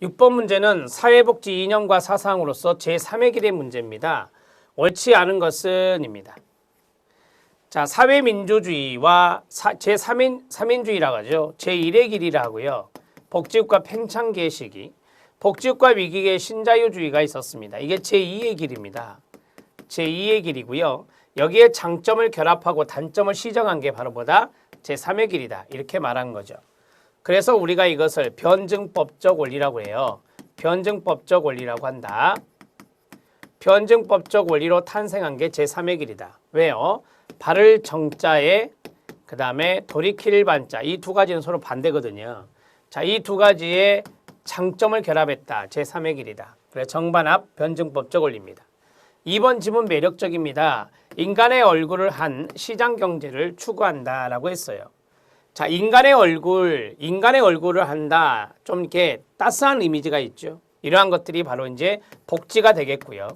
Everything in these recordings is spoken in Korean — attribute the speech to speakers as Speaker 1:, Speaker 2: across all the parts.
Speaker 1: 6번 문제는 사회복지 이념과 사상으로서 제3의 길의 문제입니다. 옳지 않은 것은입니다. 자, 사회민주주의와 제3인주의라고 하죠. 제1의 길이라 하고요. 복지국가 팽창기의 시기, 복지국가 위기의 신자유주의가 있었습니다. 이게 제2의 길입니다. 제2의 길이고요. 여기에 장점을 결합하고 단점을 시정한 게 바로 뭐다? 제3의 길이다. 이렇게 말한 거죠. 그래서 우리가 이것을 변증법적 원리라고 해요. 변증법적 원리라고 한다. 변증법적 원리로 탄생한 게 제3의 길이다. 왜요? 발을 정자에 그 다음에 돌이킬 반자, 이 두 가지는 서로 반대거든요. 자, 이 두 가지의 장점을 결합했다. 제3의 길이다. 그래서 정반합 변증법적 원리입니다. 2번 지문 매력적입니다. 인간의 얼굴을 한 시장 경제를 추구한다 라고 했어요. 자, 인간의 얼굴을 한다. 좀 이렇게 따스한 이미지가 있죠. 이러한 것들이 바로 이제 복지가 되겠고요.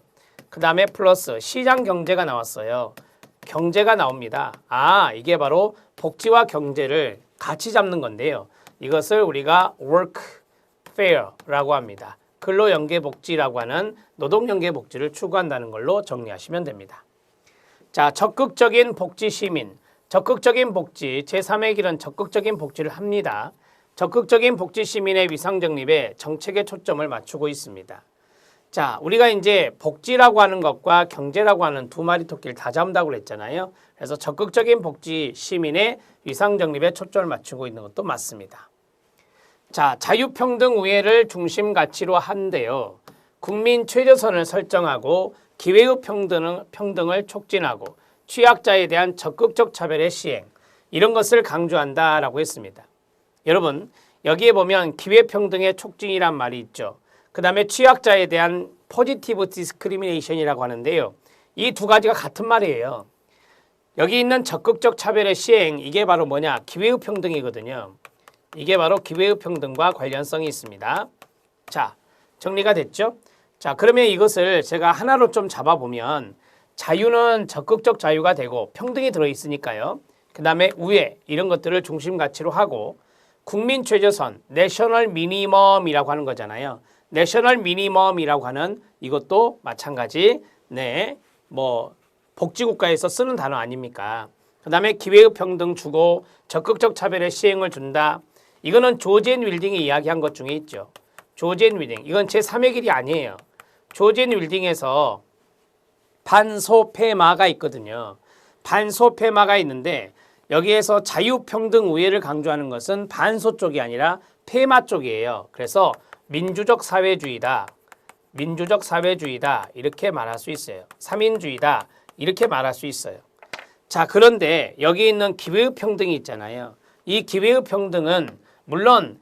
Speaker 1: 그 다음에 플러스 시장 경제가 나왔어요. 경제가 나옵니다. 아, 이게 바로 복지와 경제를 같이 잡는 건데요. 이것을 우리가 workfare라고 합니다. 근로연계복지라고 하는 노동연계복지를 추구한다는 걸로 정리하시면 됩니다. 자, 적극적인 복지 시민. 적극적인 복지, 제3의 길은 적극적인 복지를 합니다. 적극적인 복지 시민의 위상정립에 정책의 초점을 맞추고 있습니다. 자, 우리가 이제 복지라고 하는 것과 경제라고 하는 두 마리 토끼를 다 잡는다고 그랬잖아요. 그래서 적극적인 복지 시민의 위상정립에 초점을 맞추고 있는 것도 맞습니다. 자, 자유평등 우애를 중심 가치로 한데요. 국민 최저선을 설정하고 기회의 평등을 촉진하고 취약자에 대한 적극적 차별의 시행, 이런 것을 강조한다라고 했습니다. 여러분, 여기에 보면 기회평등의 촉진이란 말이 있죠. 그 다음에 취약자에 대한 포지티브 디스크리미네이션이라고 하는데요. 이 두 가지가 같은 말이에요. 여기 있는 적극적 차별의 시행, 이게 바로 뭐냐? 기회의 평등이거든요. 이게 바로 기회의 평등과 관련성이 있습니다. 자, 정리가 됐죠? 자, 그러면 이것을 제가 하나로 좀 잡아보면 자유는 적극적 자유가 되고 평등이 들어있으니까요. 그 다음에 우애, 이런 것들을 중심 가치로 하고 국민 최저선, 내셔널 미니멈이라고 하는 거잖아요. 내셔널 미니멈이라고 하는 이것도 마찬가지, 네, 뭐 복지국가에서 쓰는 단어 아닙니까? 그 다음에 기회의 평등 주고 적극적 차별의 시행을 준다. 이거는 조젠 윌딩이 이야기한 것 중에 있죠. 조젠 윌딩, 이건 제3의 길이 아니에요. 조젠 윌딩에서 반소폐마가 있거든요. 반소폐마가 있는데 여기에서 자유평등 우애를 강조하는 것은 반소 쪽이 아니라 폐마 쪽이에요. 그래서 민주적 사회주의다. 민주적 사회주의다. 이렇게 말할 수 있어요. 3인주의다. 이렇게 말할 수 있어요. 자, 그런데 여기 있는 기회의 평등이 있잖아요. 이 기회의 평등은 물론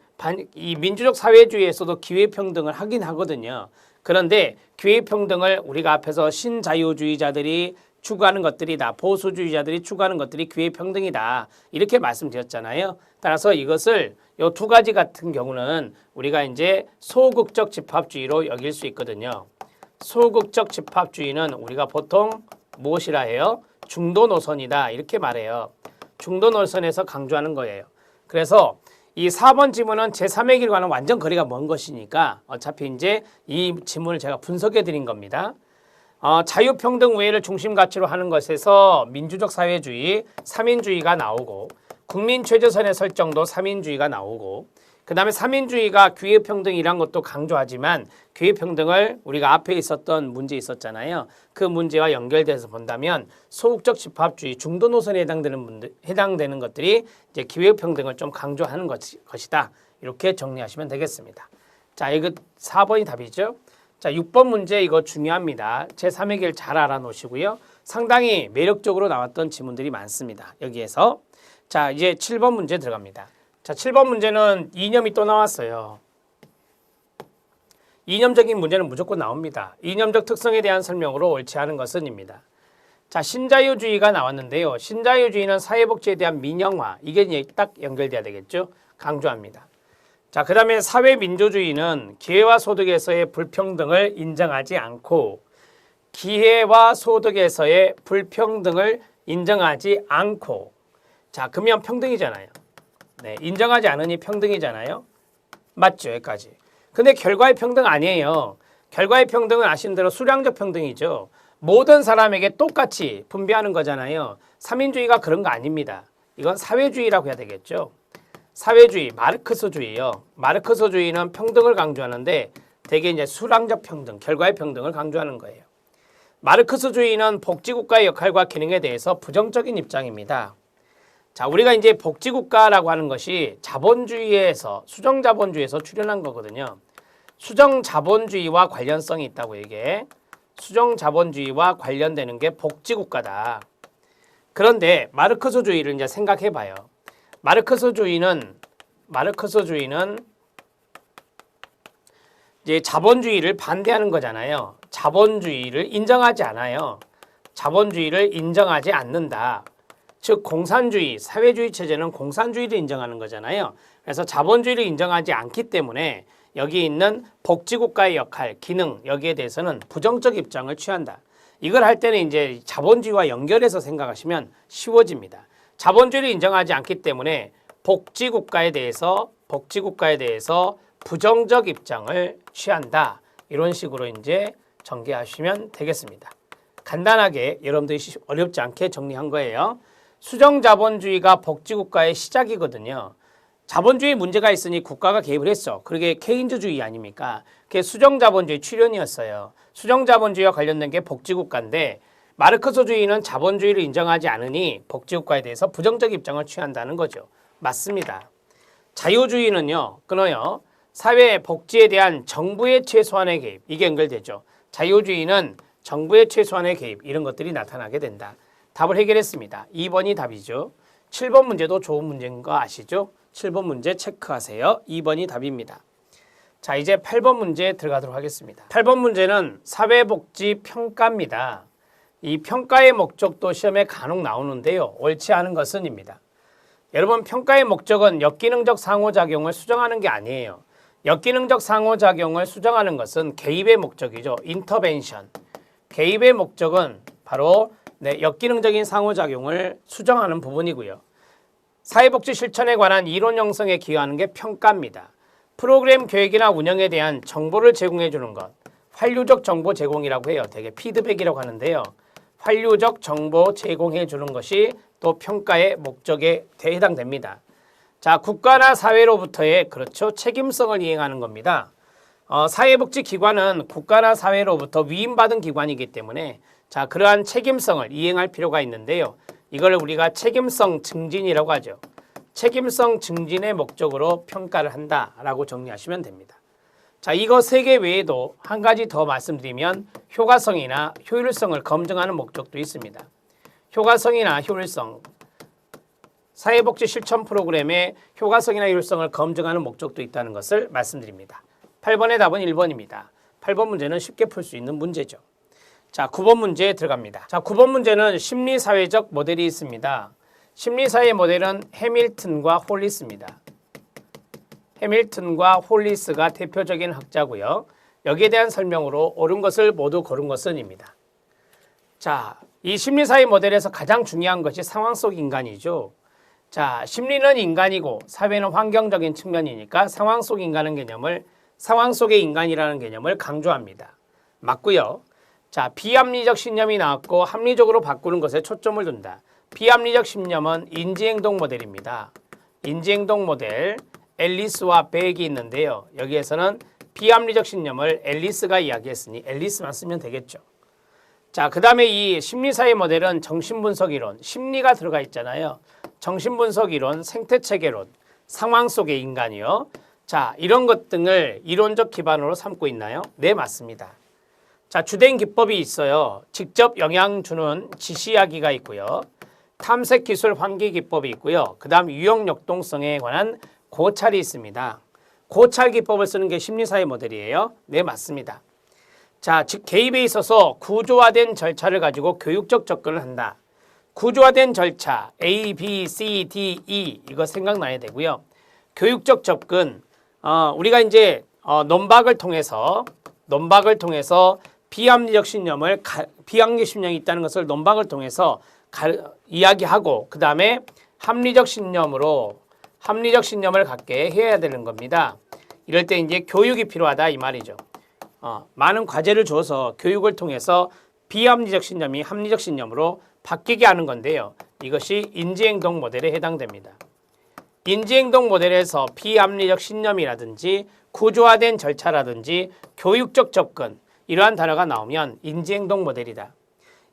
Speaker 1: 이 민주적 사회주의에서도 기회의 평등을 하긴 하거든요. 그런데 기회의 평등을 우리가 앞에서 신자유주의자들이 추구하는 것들이다. 보수주의자들이 추구하는 것들이 기회의 평등이다. 이렇게 말씀드렸잖아요. 따라서 이것을 이 두 가지 같은 경우는 우리가 이제 소극적 집합주의로 여길 수 있거든요. 소극적 집합주의는 우리가 보통 무엇이라 해요? 중도 노선이다. 이렇게 말해요. 중도 노선에서 강조하는 거예요. 그래서 이 4번 지문은 제3의 길과는 완전 거리가 먼 것이니까 어차피 이제 이 지문을 제가 분석해 드린 겁니다. 자유평등 우애를 중심 가치로 하는 것에서 민주적 사회주의, 3인주의가 나오고 국민 최저선의 설정도 3인주의가 나오고 그 다음에 3인주의가 기회평등이란 것도 강조하지만 기회평등을 우리가 앞에 있었던 문제 있었잖아요. 그 문제와 연결돼서 본다면 소극적 집합주의 중도 노선에 해당되는 것들이 이제 기회평등을 좀 강조하는 것이다. 이렇게 정리하시면 되겠습니다. 자, 이거 4번이 답이죠. 자, 6번 문제 이거 중요합니다. 제3의 길 잘 알아놓으시고요. 상당히 매력적으로 나왔던 지문들이 많습니다. 여기에서. 자, 이제 7번 문제 들어갑니다. 자, 7번 문제는 이념이 또 나왔어요. 이념적인 문제는 무조건 나옵니다. 이념적 특성에 대한 설명으로 옳지 않은 것은입니다. 자, 신자유주의가 나왔는데요. 신자유주의는 사회복지에 대한 민영화, 이게 이제 딱 연결돼야 되겠죠. 강조합니다. 자, 그 다음에 사회민주주의는 기회와 소득에서의 불평등을 인정하지 않고 기회와 소득에서의 불평등을 인정하지 않고 자, 그러면 평등이잖아요. 네, 인정하지 않으니 평등이잖아요. 맞죠? 여기까지. 근데 결과의 평등 아니에요. 결과의 평등은 아시는 대로 수량적 평등이죠. 모든 사람에게 똑같이 분배하는 거잖아요. 3인주의가 그런 거 아닙니다. 이건 사회주의라고 해야 되겠죠. 사회주의, 마르크스주의요. 마르크스주의는 평등을 강조하는데 대개 이제 수량적 평등, 결과의 평등을 강조하는 거예요. 마르크스주의는 복지국가의 역할과 기능에 대해서 부정적인 입장입니다. 자, 우리가 이제 복지국가라고 하는 것이 자본주의에서, 수정자본주의에서 출현한 거거든요. 수정자본주의와 관련성이 있다고 이게. 수정자본주의와 관련되는 게 복지국가다. 그런데 마르크스주의를 이제 생각해 봐요. 마르크스주의는 이제 자본주의를 반대하는 거잖아요. 자본주의를 인정하지 않아요. 자본주의를 인정하지 않는다. 즉 공산주의, 사회주의 체제는 공산주의를 인정하는 거잖아요. 그래서 자본주의를 인정하지 않기 때문에 여기 있는 복지국가의 역할, 기능 여기에 대해서는 부정적 입장을 취한다. 이걸 할 때는 이제 자본주의와 연결해서 생각하시면 쉬워집니다. 자본주의를 인정하지 않기 때문에 복지국가에 대해서 부정적 입장을 취한다. 이런 식으로 이제 전개하시면 되겠습니다. 간단하게 여러분들이 어렵지 않게 정리한 거예요. 수정자본주의가 복지국가의 시작이거든요. 자본주의 문제가 있으니 국가가 개입을 했어. 그게 케인즈주의 아닙니까? 그게 수정자본주의 출현이었어요. 수정자본주의와 관련된 게 복지국가인데 마르크스주의는 자본주의를 인정하지 않으니 복지국가에 대해서 부정적 입장을 취한다는 거죠. 맞습니다. 자유주의는요. 끊어요. 사회 복지에 대한 정부의 최소한의 개입. 이게 연결되죠. 자유주의는 정부의 최소한의 개입. 이런 것들이 나타나게 된다. 답을 해결했습니다. 2번이 답이죠. 7번 문제도 좋은 문제인 거 아시죠? 7번 문제 체크하세요. 2번이 답입니다. 자, 이제 8번 문제 들어가도록 하겠습니다. 8번 문제는 사회복지 평가입니다. 이 평가의 목적도 시험에 간혹 나오는데요. 옳지 않은 것은입니다. 여러분, 평가의 목적은 역기능적 상호작용을 수정하는 게 아니에요. 역기능적 상호작용을 수정하는 것은 개입의 목적이죠. 인터벤션. 개입의 목적은 바로 역기능적인 상호작용을 수정하는 부분이고요. 사회복지 실천에 관한 이론 형성에 기여하는 게 평가입니다. 프로그램 계획이나 운영에 대한 정보를 제공해 주는 것. 활류적 정보 제공이라고 해요. 되게 피드백이라고 하는데요. 활류적 정보 제공해 주는 것이 또 평가의 목적에 해당됩니다. 자, 국가나 사회로부터의 그렇죠. 책임성을 이행하는 겁니다. 사회복지기관은 국가나 사회로부터 위임받은 기관이기 때문에 자, 그러한 책임성을 이행할 필요가 있는데요. 이걸 우리가 책임성 증진이라고 하죠. 책임성 증진의 목적으로 평가를 한다라고 정리하시면 됩니다. 자, 이거 3개 외에도 한 가지 더 말씀드리면 효과성이나 효율성을 검증하는 목적도 있습니다. 효과성이나 효율성, 사회복지 실천 프로그램의 효과성이나 효율성을 검증하는 목적도 있다는 것을 말씀드립니다. 8번의 답은 1번입니다. 8번 문제는 쉽게 풀 수 있는 문제죠. 자, 9번 문제에 들어갑니다. 자, 9번 문제는 심리사회적 모델이 있습니다. 심리사회 모델은 해밀턴과 홀리스입니다. 해밀턴과 홀리스가 대표적인 학자고요. 여기에 대한 설명으로 옳은 것을 모두 고른 것은입니다. 자, 이 심리사회 모델에서 가장 중요한 것이 상황 속 인간이죠. 자, 심리는 인간이고 사회는 환경적인 측면이니까 상황 속 인간은 개념을 상황 속의 인간이라는 개념을 강조합니다. 맞고요. 자, 비합리적 신념이 나왔고 합리적으로 바꾸는 것에 초점을 둔다. 비합리적 신념은 인지행동 모델입니다. 인지행동 모델 앨리스와 백이 있는데요. 여기에서는 비합리적 신념을 앨리스가 이야기했으니 앨리스만 쓰면 되겠죠. 자, 그 다음에 이 심리사회 모델은 정신분석 이론, 심리가 들어가 있잖아요. 정신분석 이론, 생태체계론, 상황 속의 인간이요. 자, 이런 것 등을 이론적 기반으로 삼고 있나요? 네, 맞습니다. 자, 주된 기법이 있어요. 직접 영향 주는 지시이야기가 있고요. 탐색 기술 환기 기법이 있고요. 그 다음 유형 역동성에 관한 고찰이 있습니다. 고찰 기법을 쓰는 게 심리사회 모델이에요. 네, 맞습니다. 자, 즉 개입에 있어서 구조화된 절차를 가지고 교육적 접근을 한다. 구조화된 절차 A, B, C, D, E 이거 생각나야 되고요. 교육적 접근 우리가 이제 논박을 통해서 비합리적 신념이 있다는 것을 논박을 통해서 이야기하고 그 다음에 합리적 신념을 갖게 해야 되는 겁니다. 이럴 때 이제 교육이 필요하다 이 말이죠. 많은 과제를 줘서 교육을 통해서 비합리적 신념이 합리적 신념으로 바뀌게 하는 건데요. 이것이 인지행동 모델에 해당됩니다. 인지행동 모델에서 비합리적 신념이라든지 구조화된 절차라든지 교육적 접근 이러한 단어가 나오면 인지행동 모델이다.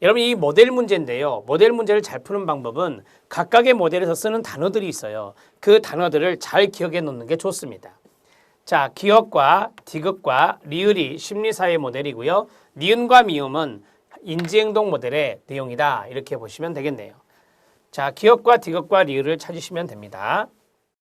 Speaker 1: 여러분 이 모델 문제인데요. 모델 문제를 잘 푸는 방법은 각각의 모델에서 쓰는 단어들이 있어요. 그 단어들을 잘 기억해 놓는 게 좋습니다. 자, 기억과 디귿과 리을이 심리사회 모델이고요. 니은과 미음은 인지행동 모델의 내용이다. 이렇게 보시면 되겠네요. 자, 기억과 디귿과 리을을 찾으시면 됩니다.